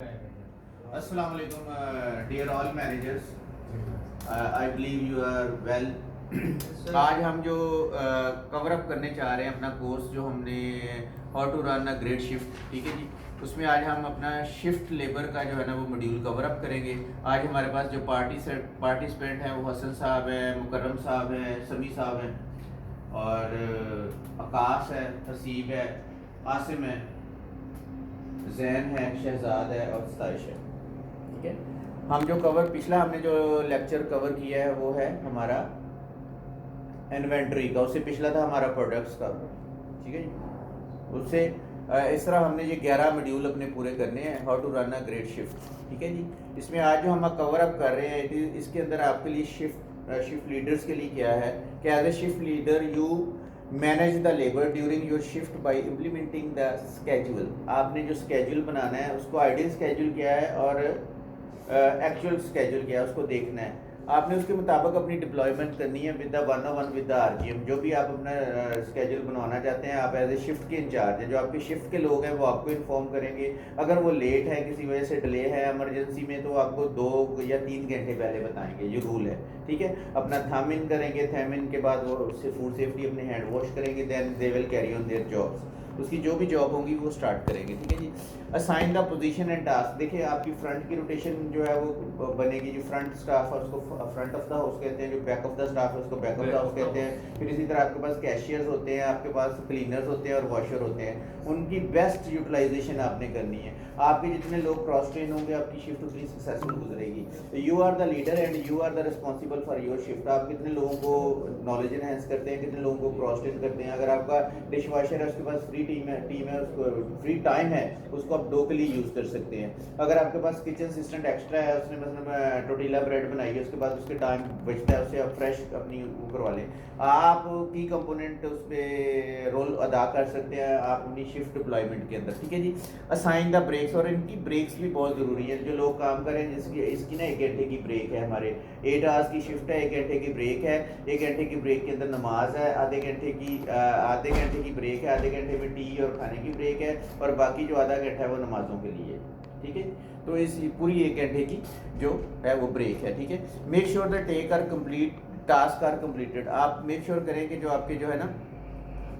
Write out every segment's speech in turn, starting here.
Assalamu alaikum, dear all managers. I believe you are well. आज हम जो cover up करने चाह रहे हैं अपना कोर्स जो हमने how to run a great shift, ठीक है जी। उसमें आज हम अपना शिफ्ट लेबर का जो है ना वो मॉड्यूल कवर अप करेंगे। आज हमारे पास जो पार्टिसिपेंट हैं वो हसन साहब हैं, मुकर्रम साहब हैं, समी साहब हैं और आकाश है, हसीब है, आसिम है, जैन है, शहजाद है और सताइश है, ठीक है। हम जो पिछला हमने जो लेक्चर कवर किया है वो है हमारा इन्वेंट्री का, उससे पिछला था हमारा प्रोडक्ट्स का, ठीक है जी। उससे इस तरह हमने ये 11 मॉड्यूल अपने पूरे करने हैं, how to run a great shift, ठीक है जी। इसमें आज जो हम कवर अप कर रहे हैं इसके अंदर आपके लिए शिफ्ट लीडर्स के लिए क्या है कि as a shift leader you manage the labour during your shift by implementing the schedule. आपने जो स्केड्यूल बनाना है उसको आइडियल स्केड्यूल क्या है और एक्चुअल स्केड्यूल क्या है उसको देखना है। आपने उसके मुताबिक अपनी डिप्लॉयमेंट करनी है with the 101 with the RGM. जो भी आप अपना स्केड्यूल बनवाना चाहते हैं, आप एज ए शिफ्ट के इंचार्ज हैं, जो आपके शिफ्ट के लोग हैं वो आपको इन्फॉर्म करेंगे। अगर वो लेट है, किसी वजह से डिले है इमरजेंसी में, तो आपको 2 या 3 घंटे पहले बताएंगे, ये रूल है, ठीक है। अपना थम इन करेंगे, थम इन के बाद वो उससे फूड सेफ्टी अपने हैंड वॉश करेंगे, then they will carry on their jobs. उसकी जो भी जॉब होगी वो स्टार्ट करेंगे, ठीक है जी। Assign the position and task. देखिए आपकी फ्रंट की रोटेशन जो है वो बनेगी, जो फ्रंट स्टाफ है उसको फ्रंट ऑफ द हाउस कहते हैं, जो बैक ऑफ द स्टाफ है उसको बैक ऑफ द हाउस कहते हैं। फिर इसी तरह आपके पास कैशियर्स होते हैं, आपके पास क्लीनर्स होते हैं और वॉशर होते हैं। उनकी बेस्ट यूटिलाइजेशन आपने करनी है। आपके जितने लोग क्रॉस ट्रेन होंगे आपकी शिफ्ट उतनी सक्सेसफुल गुजरेगी। You are the leader and you are the responsible for your shift. आप कितने लोगों को नॉलेज एनहेंस करते हैं, कितने लोगों को क्रॉस ट्रेन करते हैं। अगर आपका डिश वॉशर है उसके पास फ्री टीम है उसको फ्री टाइम है, उसको आप 2 के लिए यूज कर सकते हैं। अगर आपके पास किचन असिस्टेंट एक्स्ट्रा है, उसने मतलब टोटीला ब्रेड बनाई है, उसके बाद उसके टाइम बचता है, उससे आप फ्रेश अपनी वो करवा लें। आप की कंपोनेंट उस पर रोल अदा कर सकते हैं आप अपनी शिफ्ट डिप्लॉयमेंट के अंदर, ठीक है जी। असाइन द ब्रेक्स, और इनकी ब्रेक्स भी बहुत ज़रूरी है। जो लोग काम करें जिसकी इसकी ना 1 घंटे की ब्रेक है, हमारे 8 आवर्स की शिफ्ट है, 1 घंटे की ब्रेक है। 1 घंटे की ब्रेक के अंदर नमाज है, आधे घंटे की ब्रेक है, आधे घंटे में टी और खाने की ब्रेक है, और बाकी जो आधा घंटा है वो नमाजों के लिए, ठीक है। तो इस पूरी 1 घंटे की जो है वो ब्रेक है, ठीक है। Make sure the take are complete task are completed. आप मेक श्योर करें कि जो आपके जो है ना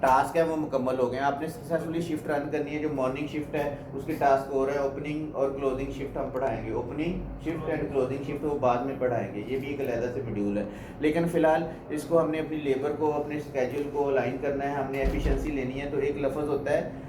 टास्क है वो मुकम्मल हो गए। आपने सक्सेसफुली शिफ्ट रन करनी है। जो मॉर्निंग शिफ्ट है उसके टास्क हो रहे हैं, ओपनिंग और क्लोजिंग शिफ्ट हम पढ़ाएंगे। Opening shift and closing shift वो बाद में पढ़ाएंगे, ये भी एक अलग से मॉड्यूल है। लेकिन फिलहाल इसको हमने अपनी लेबर को अपने स्केड्यूल को अलाइन करना है, हमने एफिशिएंसी लेनी है। तो एक लफ्ज़ होता है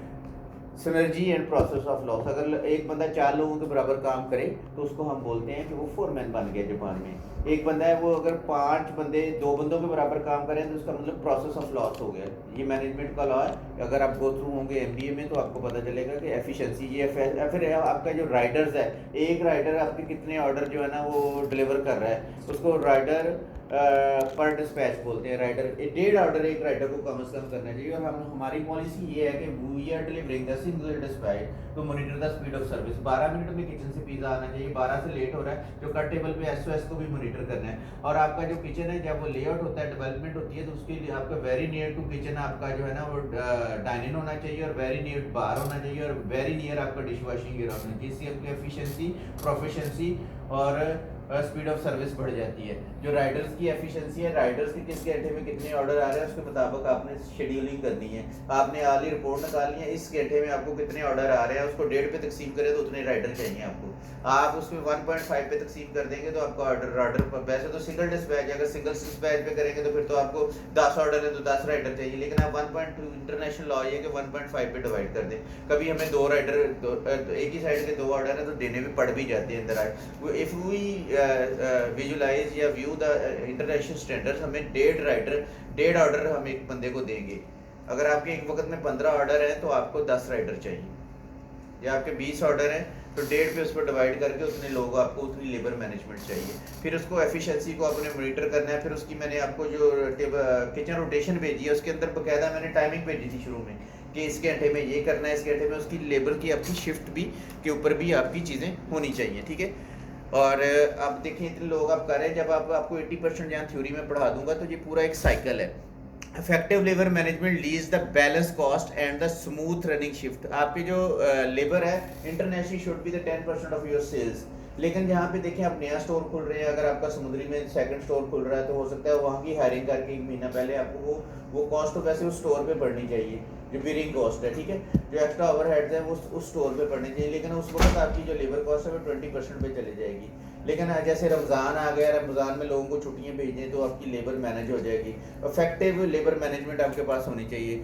synergy and process of loss. अगर एक बंदा 4 लोगों के बराबर काम करे तो उसको हम बोलते हैं कि वो फोरमैन बन गया जापान में। एक बंदा है वो अगर 5 बंदे 2 बंदों के बराबर काम करें तो उसका मतलब प्रोसेस ऑफ लॉस हो गया। ये मैनेजमेंट का लॉ है। अगर आप गो थ्रू होंगे एमबीए में तो आपको पता चलेगा कि एफिशिएंसी ये फिर आपका जो राइडर्स है, एक राइडर आपके कितने ऑर्डर जो है ना वो डिलीवर कर रहा है, उसको राइडर पर डिस्पैच बोलते हैं। राइडर 1.5 ऑर्डर एक राइडर को कम से कम करना चाहिए। और हमारी पॉलिसी ये है कि we are delivering the single dispatch to monitor the speed of service. 12 minute में किचन से पिज़्ज़ा आना चाहिए, 12 से लेट हो रहा है जो कट टेबल पे एसओएस को भी मॉनिटर करना है। और आपका जो किचन है जब वो लेआउट होता है, डेवलपमेंट होती है, तो उसके लिए आपका वेरी नियर टू किचन आपका जो है ना वो डाइनिंग होना चाहिए, और वेरी नियर बार होना चाहिए, और वेरी नियर आपका डिश वॉशिंग एरिया होना चाहिए। इससे आपकी एफिशिएंसी, प्रोफिशिएंसी और स्पीड ऑफ सर्विस बढ़ जाती है। जो राइडर्स की एफिशिएंसी है, राइडर्स के किस घंटे में कितने ऑर्डर आ रहे हैं उसके मुताबिक आपने शेड्यूलिंग करनी है। आपने आली रिपोर्ट निकालनी है, इस घंटे में आपको कितने ऑर्डर आ रहे हैं उसको 1.5 पे तकसीम करें तो उतने राइडर चाहिए आपको। आप उसमें 1.5 पे तकसीम कर देंगे तो आपका ऑर्डर वैसे तो सिंगल डिस्पैच, अगर सिंगल डिस्पैच पे करेंगे तो फिर तो आपको 10 ऑर्डर है तो 10 राइडर चाहिए। लेकिन आप 1.2 इंटरनेशनल लॉ ये कि 1.5 पे डिवाइड कर दें। कभी हमें 2 राइडर एक ही साइड के 2 ऑर्डर है तो देने में पड़ भी जाते हैं अंदर। इफ वी विजुलाइज या व्यू द इंटरनेशनल स्टैंडर्ड्स, हमें 1.5 राइडर 1.5 ऑर्डर हम एक बंदे को देंगे। अगर आपके एक वक्त में 15 ऑर्डर हैं तो आपको 10 राइडर चाहिए, या आपके 20 ऑर्डर हैं तो 1.5 पे उस पर डिवाइड करके उतने लोग आपको उतनी लेबर मैनेजमेंट चाहिए। फिर उसको एफिशिएंसी को आपने मॉनिटर करना है। फिर उसकी मैंने आपको जो किचन रोटेशन भेजी है उसके अंदर बकायदा मैंने टाइमिंग भेजी थी शुरू में कि इस घंटे में ये करना है, इस घंटे में उसकी लेबर की आपकी शिफ्ट भी के ऊपर भी आपकी चीज़ें होनी चाहिए, ठीक है। और अब देखें इतने लोग आप कर रहे हैं, जब आपको 80% यहाँ थ्योरी में पढ़ा दूंगा तो ये पूरा एक साइकिल है। Effective labour management leads the balance cost and the smooth running shift. आपकी जो लेबर है internationally should be the 10% of your sales. लेकिन जहाँ पे देखें आप नया स्टोर खोल रहे हैं, अगर आपका समुद्री में सेकंड स्टोर खुल रहा है तो हो सकता है वहाँ की हायरिंग करके 1 महीना पहले आपको वो कॉस्ट तो वैसे उस स्टोर पे पड़नी चाहिए, जो बिलिंग कॉस्ट है, ठीक है, जो एक्स्ट्रा ओवरहेड्स है वो उस स्टोर पे पड़नी चाहिए, लेकिन उस वक्त आपकी जो लेबर कॉस्ट है वो 20% पे चली जाएगी। लेकिन जैसे रमज़ान आ गया, रमज़ान में लोगों को छुट्टियाँ भेजें तो आपकी लेबर मैनेज हो जाएगी। इफेक्टिव लेबर मैनेजमेंट आपके पास होनी चाहिए।